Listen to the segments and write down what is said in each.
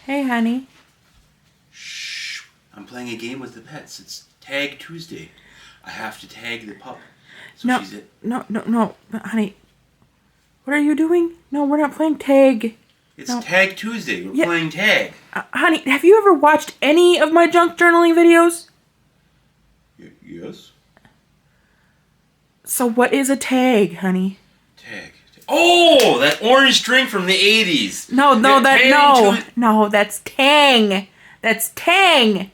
Hey, honey. Shh. I'm playing a game with the pets. It's Tag Tuesday. I have to tag the pup. So No, she's it. no, honey. What are you doing? No, we're not playing tag. It's No. Tag Tuesday. We're playing tag. Honey, have you ever watched any of my junk journaling videos? Yes. So what is a tag, honey? Tag. Oh, that orange drink from the 80s. No, that's Tang. That's Tang.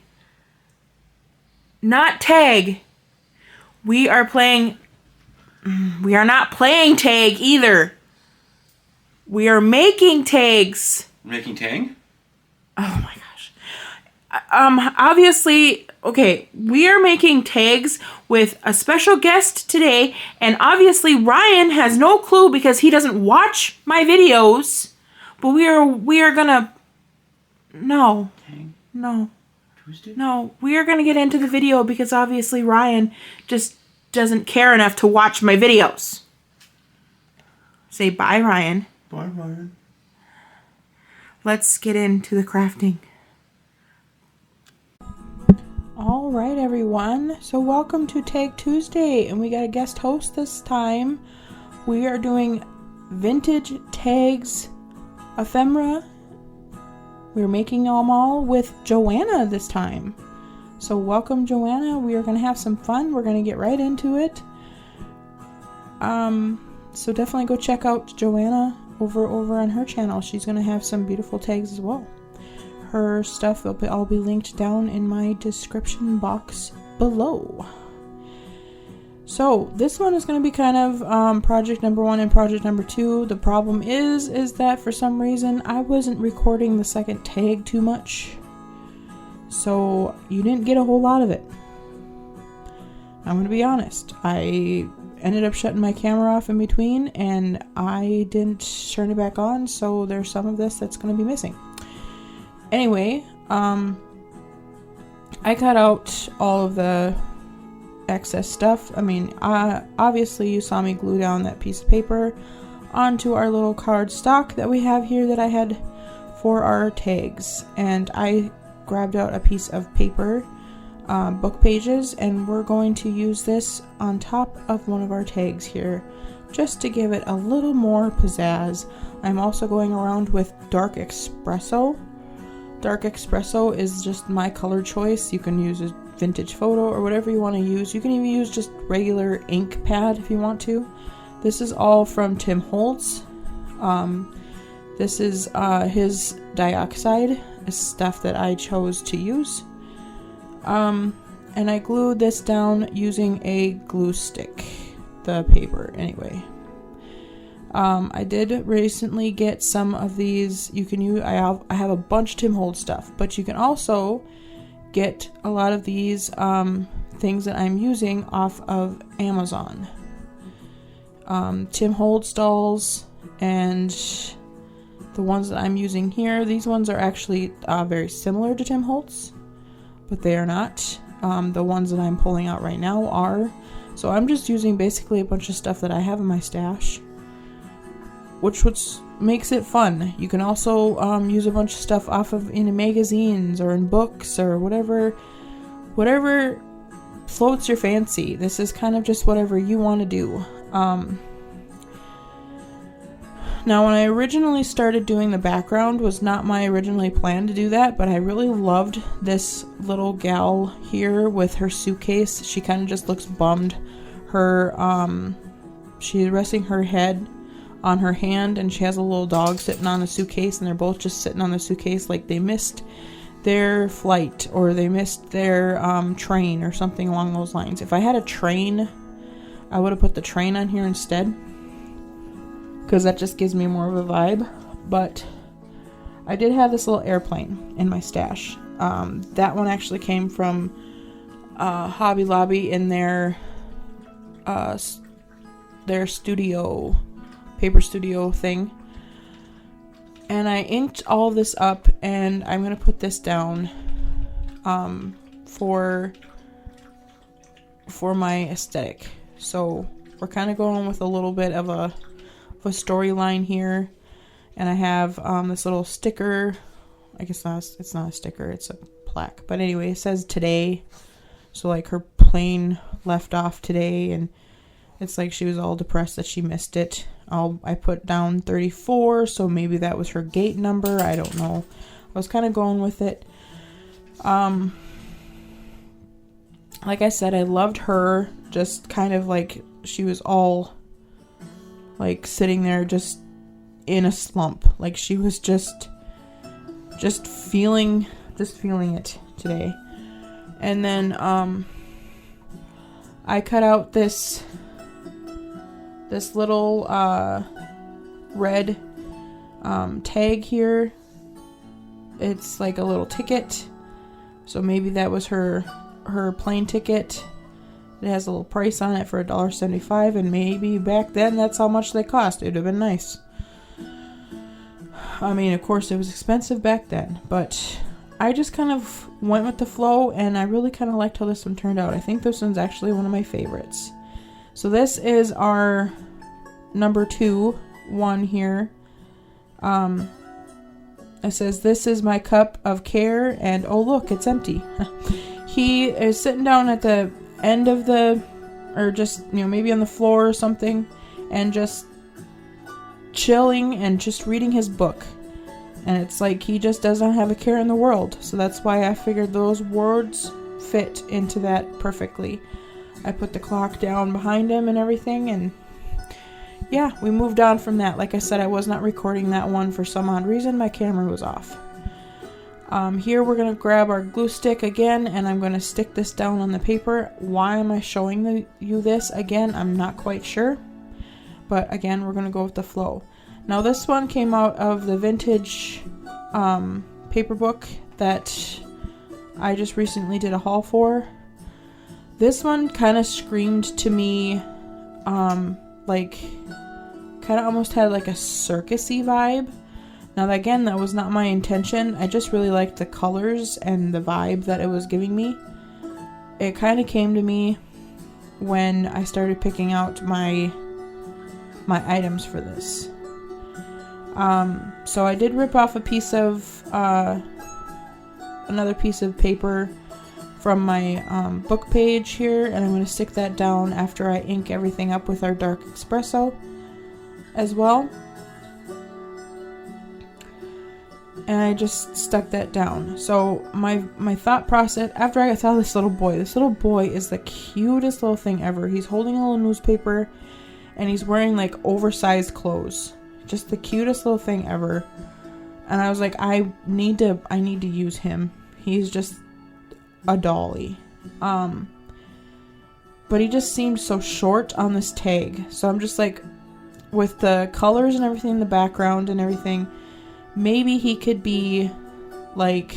Not tag. We are not playing tag either. We are making tags. Making tang? Oh my gosh. Obviously, okay, we are making tags with a special guest today, and obviously Ryan has no clue because he doesn't watch my videos. But we are gonna Tang No. Tuesday? No, we are gonna get into the video because obviously Ryan just doesn't care enough to watch my videos. Say bye, Ryan. Bye, Ryan. Let's get into the crafting. All right, everyone. So welcome to Tag Tuesday, and we got a guest host this time. We are doing vintage tags, ephemera. We're making them all with Joanna this time. So welcome, Joanna. We are going to have some fun. We're going to get right into it. So definitely go check out Joanna over on her channel. She's going to have some beautiful tags as well. Her stuff will all be linked down in my description box below. So this one is going to be kind of project number 1 and project number 2. The problem is that for some reason I wasn't recording the second tag too much. So you didn't get a whole lot of it. I'm going to be honest. I ended up shutting my camera off in between and I didn't turn it back on, so there's some of this that's going to be missing. Anyway, I cut out all of the excess stuff. I mean, obviously you saw me glue down that piece of paper onto our little card stock that we have here that I had for our tags, and I grabbed out a piece of paper, book pages, and we're going to use this on top of one of our tags here just to give it a little more pizzazz. I'm also going around with dark espresso. Dark espresso is just my color choice. You can use a vintage photo or whatever you want to use. You can even use just regular ink pad if you want to. This is all from Tim Holtz. This is his dioxide stuff that I chose to use. And I glued this down using a glue stick, the paper anyway. I did recently get some of these. You can use. I have a bunch of Tim Holtz stuff, but you can also get a lot of these things that I'm using off of Amazon. Tim Holtz dolls, and the ones that I'm using here. These ones are actually very similar to Tim Holtz, but they are not. The ones that I'm pulling out right now are. So I'm just using basically a bunch of stuff that I have in my stash, which makes it fun. You can also use a bunch of stuff off of in magazines or in books or whatever floats your fancy. This is kind of just whatever you want to do. Now, when I originally started doing the background, was not my originally plan to do that, but I really loved this little gal here with her suitcase. She kind of just looks bummed. She's resting her head on her hand, and she has a little dog sitting on the suitcase, and they're both just sitting on the suitcase like they missed their flight or they missed their train or something along those lines. If I had a train, I would have put the train on here instead, because that just gives me more of a vibe. But I did have this little airplane in my stash. That one actually came from Hobby Lobby in their studio, paper studio thing. And I inked all this up, and I'm going to put this down for my aesthetic. So we're kind of going with a little bit of a storyline here. And I have this little sticker I guess it's not a sticker, it's a plaque. But anyway, it says today. So like her plane left off today, and it's like she was all depressed that she missed it. I put down 34, so maybe that was her gate number. I don't know. I was kind of going with it. Like I said, I loved her. Just kind of like she was all like sitting there just in a slump. Like she was just feeling it today. And then I cut out this little red tag here. It's like a little ticket. So maybe that was her plane ticket. It has a little price on it for $1.75, and maybe back then that's how much they cost. It'd have been nice. I mean, of course it was expensive back then, but I just kind of went with the flow, and I really kind of liked how this one turned out. I think this one's actually one of my favorites. So this is our number 2 one here. It says, "This is my cup of care," and oh look, it's empty. He is sitting down at the end of or just, maybe on the floor or something, and just chilling and just reading his book. And it's like he just doesn't have a care in the world. So that's why I figured those words fit into that perfectly. I put the clock down behind him and everything, and yeah, we moved on from that. Like I said, I was not recording that one for some odd reason. My camera was off. Here we're going to grab our glue stick again, and I'm going to stick this down on the paper. Why am I showing you this again? I'm not quite sure. But again, we're going to go with the flow. Now this one came out of the vintage paper book that I just recently did a haul for. This one kind of screamed to me, like, kind of almost had like a circusy vibe. Now again, that was not my intention. I just really liked the colors and the vibe that it was giving me. It kind of came to me when I started picking out my items for this. So I did rip off a piece of another piece of paper from my book page here, and I'm going to stick that down after I ink everything up with our dark espresso as well. And I just stuck that down. So my thought process after I saw this little boy is the cutest little thing ever. He's holding a little newspaper, and he's wearing like oversized clothes. Just the cutest little thing ever. And I was like, I need to use him. He's just a dolly. But he just seemed so short on this tag. So I'm just like, with the colors and everything in the background and everything, maybe he could be like,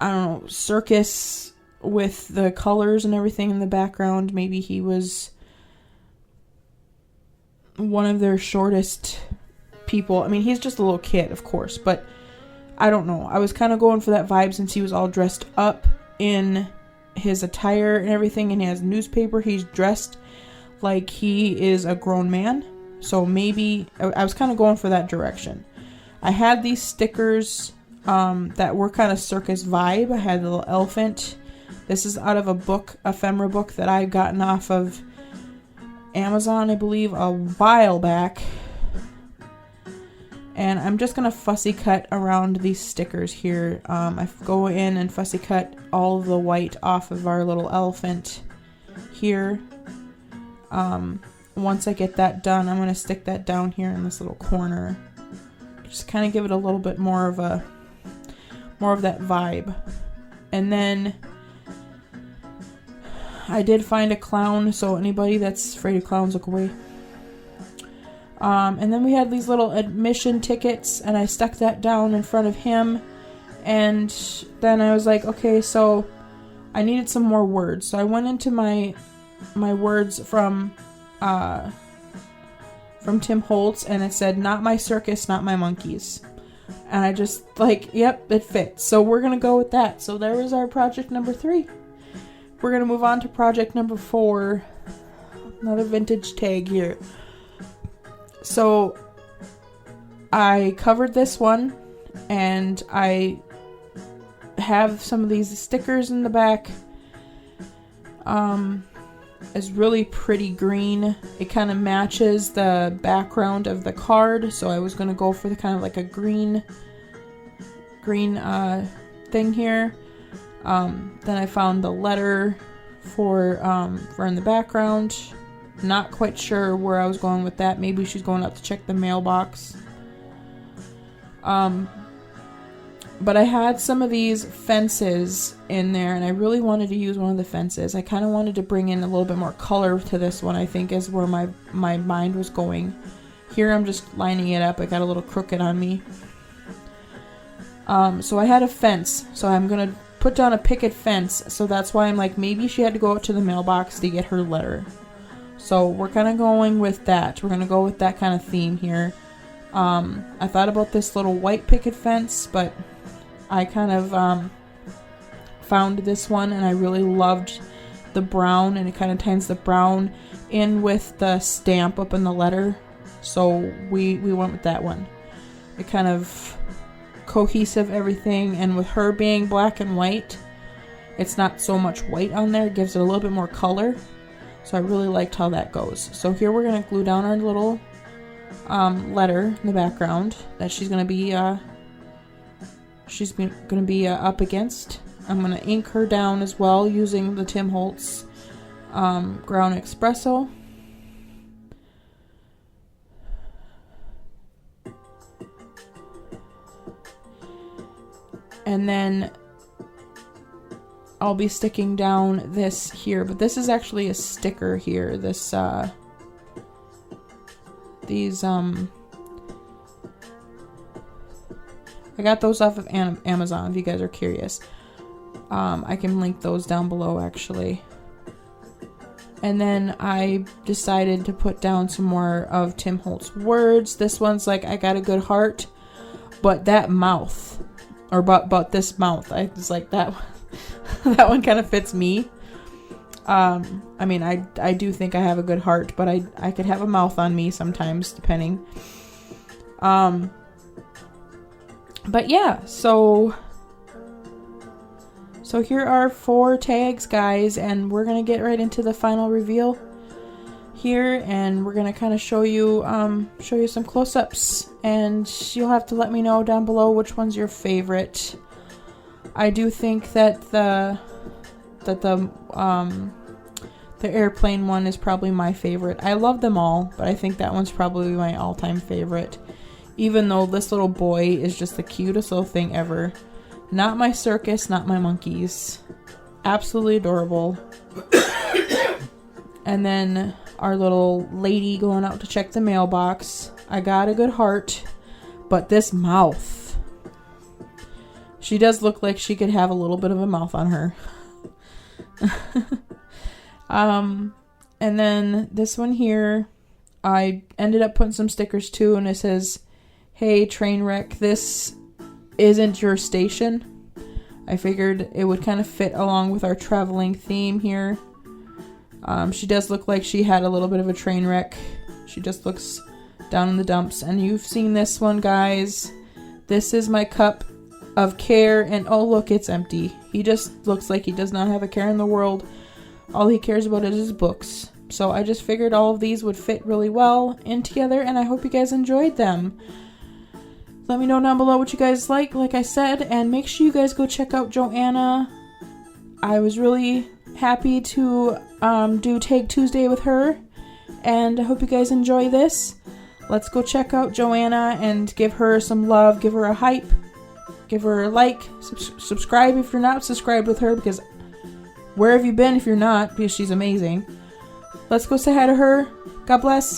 I don't know, circus with the colors and everything in the background. Maybe he was one of their shortest people. I mean, he's just a little kid, of course, but I don't know. I was kind of going for that vibe since he was all dressed up in his attire and everything, and he has newspaper. He's dressed like he is a grown man. So maybe I was kind of going for that direction. I had these stickers that were kind of circus vibe. I had the little elephant. This is out of a book, ephemera book that I've gotten off of Amazon, I believe, a while back. And I'm just going to fussy cut around these stickers here. I go in and fussy cut all the white off of our little elephant here. Once I get that done, I'm going to stick that down here in this little corner. Just kind of give it a little bit more of that vibe. And then I did find a clown, so anybody that's afraid of clowns, look away. And then we had these little admission tickets, and I stuck that down in front of him. And then I was like, okay, so I needed some more words. So I went into my words from Tim Holtz, and it said, "Not my circus, not my monkeys." And I just like, yep, it fits. So we're going to go with that. So there was our project number 3. We're going to move on to project number 4. Another vintage tag here. So I covered this one, and I have some of these stickers in the back. It's really pretty green. It kind of matches the background of the card, so I was going to go for the kind of like a green thing here. Then I found the letter for in the background. Not quite sure where I was going with that. Maybe she's going out to check the mailbox. But I had some of these fences in there, and I really wanted to use one of the fences. I kind of wanted to bring in a little bit more color to this one, I think, is where my mind was going. Here I'm just lining it up. I got a little crooked on me. So I had a fence, so I'm going to put down a picket fence, so that's why I'm like, maybe she had to go out to the mailbox to get her letter. So we're kind of going with that. We're going to go with that kind of theme here. I thought about this little white picket fence, but I kind of found this one, and I really loved the brown, and it kind of ties the brown in with the stamp up in the letter. So we went with that one. It kind of cohesive everything, and with her being black and white, it's not so much white on there. It gives it a little bit more color. So I really liked how that goes. So here we're going to glue down our little letter in the background that she's going to be up against. I'm going to ink her down as well using the Tim Holtz Ground Espresso. And then I'll be sticking down this here, but this is actually a sticker here. This these I got those off of Amazon if you guys are curious. I can link those down below actually. And then I decided to put down some more of Tim Holtz words. This one's like, I got a good heart, but that mouth, or but this mouth, I was like, that that one kind of fits me. I mean, I do think I have a good heart, but I could have a mouth on me sometimes, depending. But yeah, so here are 4 tags, guys, and we're gonna get right into the final reveal here, and we're gonna kind of show you some close-ups, and you'll have to let me know down below which one's your favorite. I do think that the airplane one is probably my favorite. I love them all, but I think that one's probably my all-time favorite. Even though this little boy is just the cutest little thing ever. Not my circus, not my monkeys. Absolutely adorable. And then our little lady going out to check the mailbox. I got a good heart, but this mouth. She does look like she could have a little bit of a mouth on her. And then this one here, I ended up putting some stickers too, and it says, "Hey, train wreck, this isn't your station." I figured it would kind of fit along with our traveling theme here. She does look like she had a little bit of a train wreck. She just looks down in the dumps. And you've seen this one, guys. This is my cup of care, and oh look, it's empty. He just looks like he does not have a care in the world. All he cares about is his books. So I just figured all of these would fit really well in together, and I hope you guys enjoyed them. Let me know down below what you guys like I said, and make sure you guys go check out Joanna. I was really happy to do Tag Tuesday with her, and I hope you guys enjoy this. Let's go check out Joanna and give her some love, give her a hype, give her a like, subscribe if you're not subscribed with her, because where have you been if you're not, because she's amazing. Let's go say hi to her. God bless.